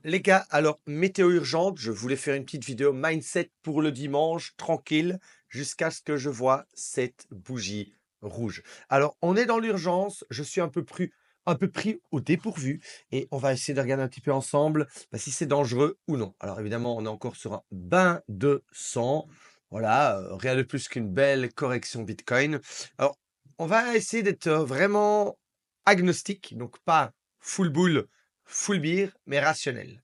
Les gars, alors météo urgente, je voulais faire une petite vidéo mindset pour le dimanche, tranquille, jusqu'à ce que je vois cette bougie rouge. Alors, on est dans l'urgence, je suis un peu pris au dépourvu et on va essayer de regarder un petit peu ensemble si c'est dangereux ou non. Alors évidemment, on est encore sur un bain de sang. Voilà, rien de plus qu'une belle correction Bitcoin. Alors, on va essayer d'être vraiment agnostique, donc pas full boule full beer, mais rationnel.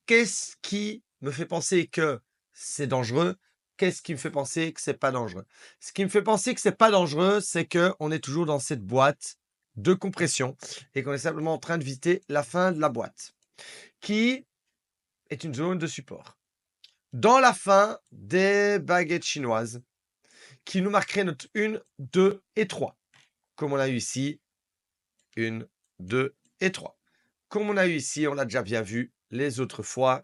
Qu'est-ce qui me fait penser que c'est dangereux? Qu'est-ce qui me fait penser que c'est pas dangereux? Ce qui me fait penser que c'est pas dangereux, c'est que on est toujours dans cette boîte de compression et qu'on est simplement en train de visiter la fin de la boîte, qui est une zone de support. Dans la fin des baguettes chinoises, qui nous marquerait notre 1, 2 et 3, comme on a eu ici, 1, 2 et 3. Comme on a eu ici, on l'a déjà bien vu les autres fois.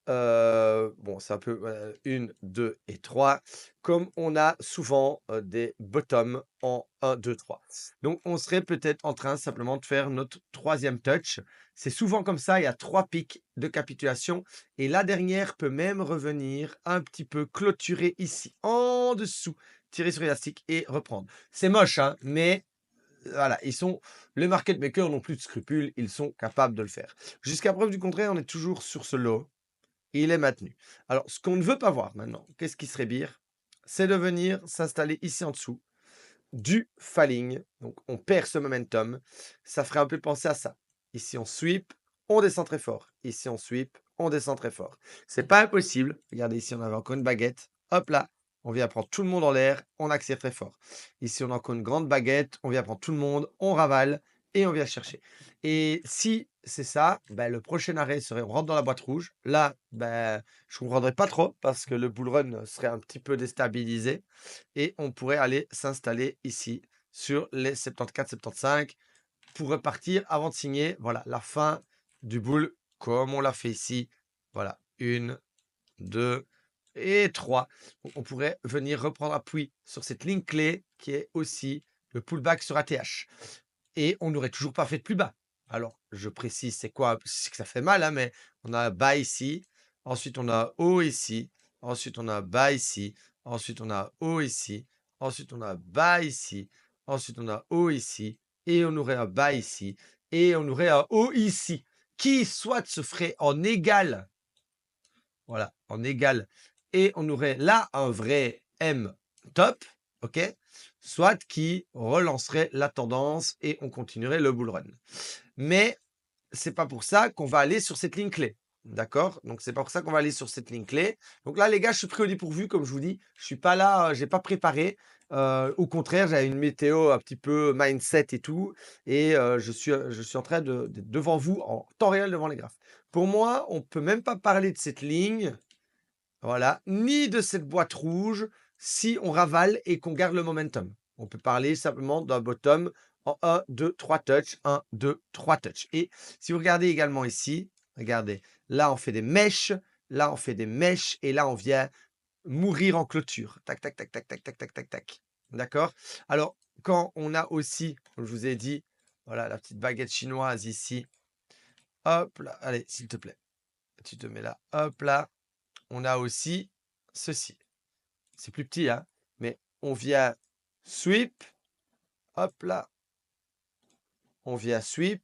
Bon, c'est un peu, 1, 2 et 3, comme on a souvent, des bottoms en 1, 2, 3. Donc on serait peut-être en train simplement de faire notre troisième touch. C'est souvent comme ça, il y a 3 pics de capitulation et la dernière peut même revenir un petit peu clôturer ici, en dessous, tirer sur l'élastique et reprendre. C'est moche, hein, mais voilà, les market makers n'ont plus de scrupules, ils sont capables de le faire. Jusqu'à preuve du contraire, on est toujours sur ce low. Il est maintenu. Alors, ce qu'on ne veut pas voir maintenant, qu'est-ce qui serait pire? C'est de venir s'installer ici en dessous du falling. Donc, on perd ce momentum. Ça ferait un peu penser à ça. Ici, on sweep, on descend très fort. Ici, on sweep, on descend très fort. C'est pas impossible. Regardez, ici, on avait encore une baguette. Hop là, on vient prendre tout le monde en l'air, on accélère très fort. Ici, on a encore une grande baguette, on vient prendre tout le monde, on ravale et on vient chercher. Et si c'est ça, le prochain arrêt serait on rentre dans la boîte rouge. Là, je ne comprendrais pas trop parce que le bull run serait un petit peu déstabilisé et on pourrait aller s'installer ici sur les 74-75 pour repartir avant de signer. Voilà, la fin du bull comme on l'a fait ici. Voilà, 1, 2 et 3. On pourrait venir reprendre appui sur cette ligne clé qui est aussi le pullback sur ATH. Et on n'aurait toujours pas fait de plus bas. Alors, je précise, c'est quoi? C'est que ça fait mal, hein, mais on a bas ici, ensuite on a haut ici, ensuite on a bas ici, ensuite on a haut ici, ensuite on a bas ici, ensuite on a haut ici, et on aurait un bas ici, et on aurait un haut ici, qui soit se ferait en égal, voilà, en égal, et on aurait là un vrai M top, ok? Soit qui relancerait la tendance et on continuerait le bull run. Mais c'est pas pour ça qu'on va aller sur cette ligne clé. D'accord? Donc c'est pas pour ça qu'on va aller sur cette ligne clé. Donc là, les gars, je suis pris au dépourvu, comme je vous dis. Je suis pas là, j'ai pas préparé. Au contraire, j'avais une météo un petit peu mindset et tout. Et je suis en train d'être devant vous en temps réel devant les graphes. Pour moi, on peut même pas parler de cette ligne, voilà, ni de cette boîte rouge si on ravale et qu'on garde le momentum. On peut parler simplement d'un bottom en 1, 2, 3 touch, 1, 2, 3 touch. Et si vous regardez également ici, regardez, là on fait des mèches, là on fait des mèches et là on vient mourir en clôture. Tac, tac, tac, tac, tac, tac, tac, tac, tac. D'accord? Alors, quand on a aussi, comme je vous ai dit, voilà la petite baguette chinoise ici, hop là, allez, s'il te plaît, tu te mets là, hop là, on a aussi ceci. C'est plus petit, hein, mais on vient sweep, hop là, on vient sweep,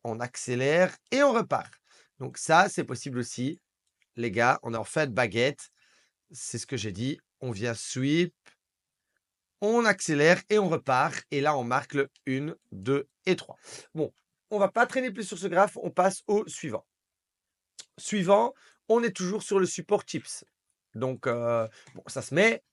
on accélère et on repart. Donc ça, c'est possible aussi. Les gars, on est en fin de baguette. C'est ce que j'ai dit. On vient sweep, on accélère et on repart. Et là, on marque le 1, 2 et 3. Bon, on va pas traîner plus sur ce graphe. On passe au suivant. Suivant, on est toujours sur le support chips. Donc, bon, ça se met.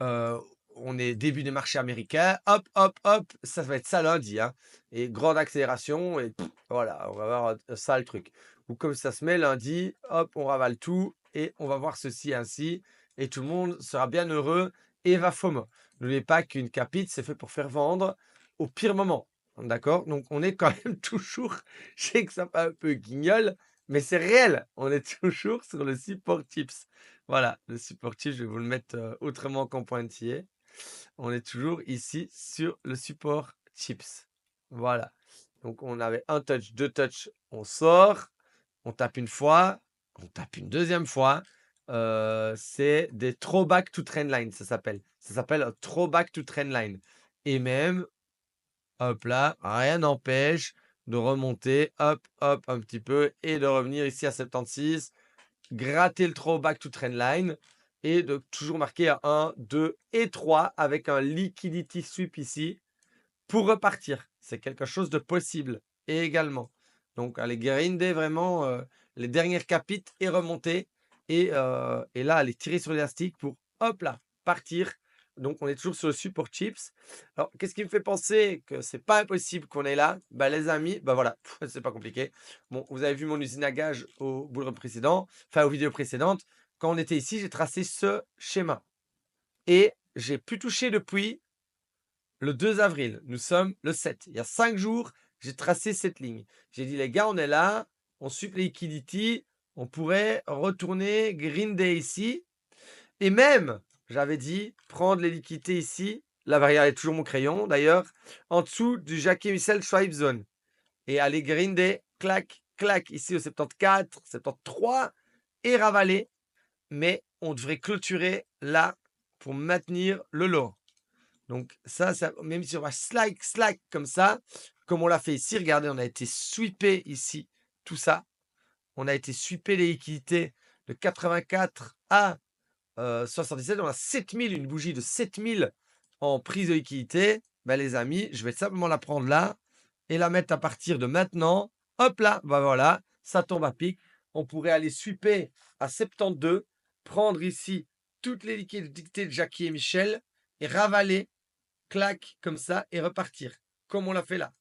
Heu, on est début des marchés américains, hop, hop, hop, ça va être ça lundi, hein, et grande accélération et voilà, on va voir, ça le truc. Ou comme ça se met lundi, hop, on ravale tout et on va voir ceci ainsi et tout le monde sera bien heureux et va FOMO. N'oubliez pas qu'une capite, c'est fait pour faire vendre au pire moment, d'accord? Donc on est quand même toujours, je sais que ça fait un peu guignol, mais c'est réel, on est toujours sur le support tips. Voilà, le support chips, je vais vous le mettre, autrement qu'en pointillé. On est toujours ici sur le support chips. Voilà. Donc on avait un touch, 2 touch, on sort. on tape une fois, on tape une deuxième fois. C'est des throwback to trendline, ça s'appelle. Ça s'appelle un throwback to trendline. Et même, hop là, rien n'empêche de remonter, hop, hop, un petit peu, et de revenir ici à 76, gratter le throwback to trendline, et de toujours marquer à 1, 2 et 3 avec un liquidity sweep ici pour repartir. C'est quelque chose de possible également. Donc, aller grinder vraiment les dernières capites et remonter. Et là, aller tirer sur l'élastique pour, hop là, partir. Donc, on est toujours sur le support chips. Alors, qu'est-ce qui me fait penser que c'est pas impossible qu'on est là? Bah, les amis, bah voilà, c'est pas compliqué. Bon, vous avez vu mon usine à gage au boulot précédent, enfin aux vidéos précédentes. Quand on était ici, j'ai tracé ce schéma. Et j'ai pu toucher depuis le 2 avril. Nous sommes le 7. Il y a 5 jours, j'ai tracé cette ligne. J'ai dit, les gars, on est là, on suit les liquidités, on pourrait retourner Green Day ici. Et même, j'avais dit, prendre les liquidités ici. La variable est toujours mon crayon, d'ailleurs, en dessous du Jackie Michel Swipe Zone. Et aller Green Day, clac, clac, ici au 74, 73, et ravaler. Mais on devrait clôturer là pour maintenir le lot. Donc ça, même si on va slack comme ça, comme on l'a fait ici, regardez, on a été sweepé ici, tout ça. On a été sweepé les liquidités de 84 à 77. On a 7000, une bougie de 7000 en prise de liquidité. Ben, les amis, je vais simplement la prendre là et la mettre à partir de maintenant. Hop là, ben voilà, ça tombe à pic. On pourrait aller sweeper à 72, prendre ici toutes les liquidités de Jackie et Michel et ravaler clac, comme ça, et repartir. Comme on l'a fait là.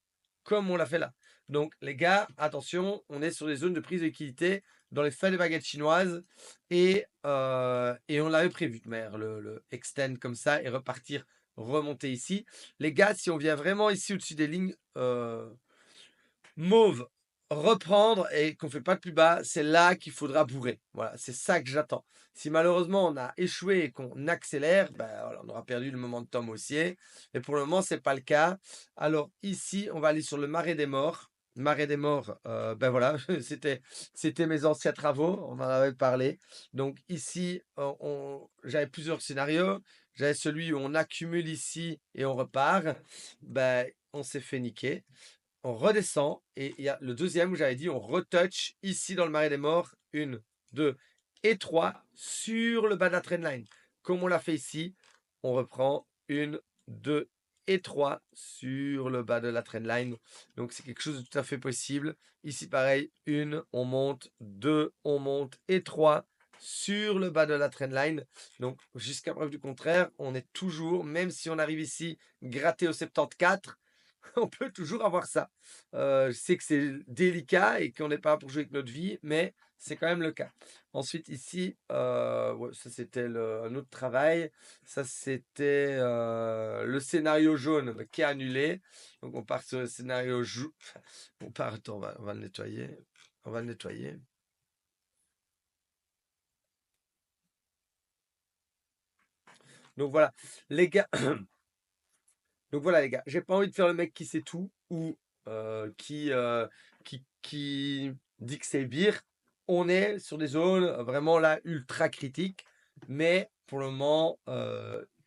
Comme on l'a fait là. Donc, les gars, attention, on est sur les zones de prise de liquidité dans les fins de baguettes chinoises. Et on l'avait prévu de faire le extend comme ça et repartir, remonter ici. Les gars, si on vient vraiment ici au-dessus des lignes mauve, reprendre et qu'on fait pas de plus bas, c'est là qu'il faudra bourrer. Voilà, c'est ça que j'attends. Si malheureusement on a échoué et qu'on accélère, ben, voilà, on aura perdu le momentum haussier. Mais pour le moment, c'est pas le cas. Alors ici, on va aller sur le marais des morts. Marais des morts, ben voilà, c'était mes anciens travaux, on en avait parlé. Donc ici, j'avais plusieurs scénarios. J'avais celui où on accumule ici et on repart. Ben, on s'est fait niquer. On redescend et il y a le deuxième où j'avais dit on retouch ici dans le marais des morts, 1, 2 et 3 sur le bas de la trendline. Comme on l'a fait ici, on reprend 1, 2 et 3 sur le bas de la trendline. Donc c'est quelque chose de tout à fait possible. Ici pareil, 1, on monte, 2, on monte et 3 sur le bas de la trendline. Donc jusqu'à preuve du contraire, on est toujours, même si on arrive ici gratté au 74, on peut toujours avoir ça. Je sais que c'est délicat et qu'on n'est pas là pour jouer avec notre vie, mais c'est quand même le cas. Ensuite, ici, ouais, ça c'était un autre travail. Ça c'était le scénario jaune qui est annulé. Donc on part sur le scénario jaune. On part, attends, on va le nettoyer. On va le nettoyer. Donc voilà, les gars. Donc voilà les gars, j'ai pas envie de faire le mec qui sait tout ou qui dit que c'est bir. On est sur des zones vraiment là ultra critiques, mais pour le moment,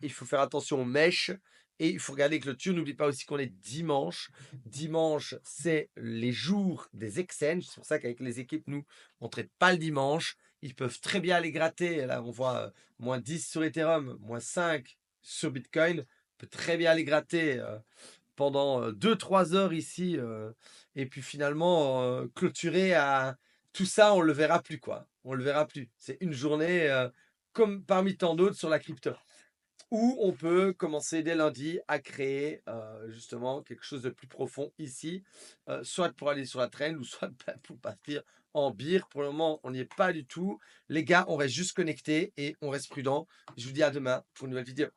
il faut faire attention aux mèches et il faut regarder que le clôture. N'oublie pas aussi qu'on est dimanche. Dimanche, c'est les jours des exchanges. C'est pour ça qu'avec les équipes, nous, on ne traite pas le dimanche. Ils peuvent très bien les gratter. Là, on voit moins 10 sur Ethereum, moins 5 sur Bitcoin peut très bien les gratter pendant 2-3 heures ici et puis finalement clôturer à tout ça, on le verra plus quoi. On le verra plus. C'est une journée comme parmi tant d'autres sur la crypto. Ou on peut commencer dès lundi à créer justement quelque chose de plus profond ici, soit pour aller sur la traîne ou soit pour partir en bire. Pour le moment, on n'y est pas du tout. Les gars, on reste juste connectés et on reste prudent. Je vous dis à demain pour une nouvelle vidéo.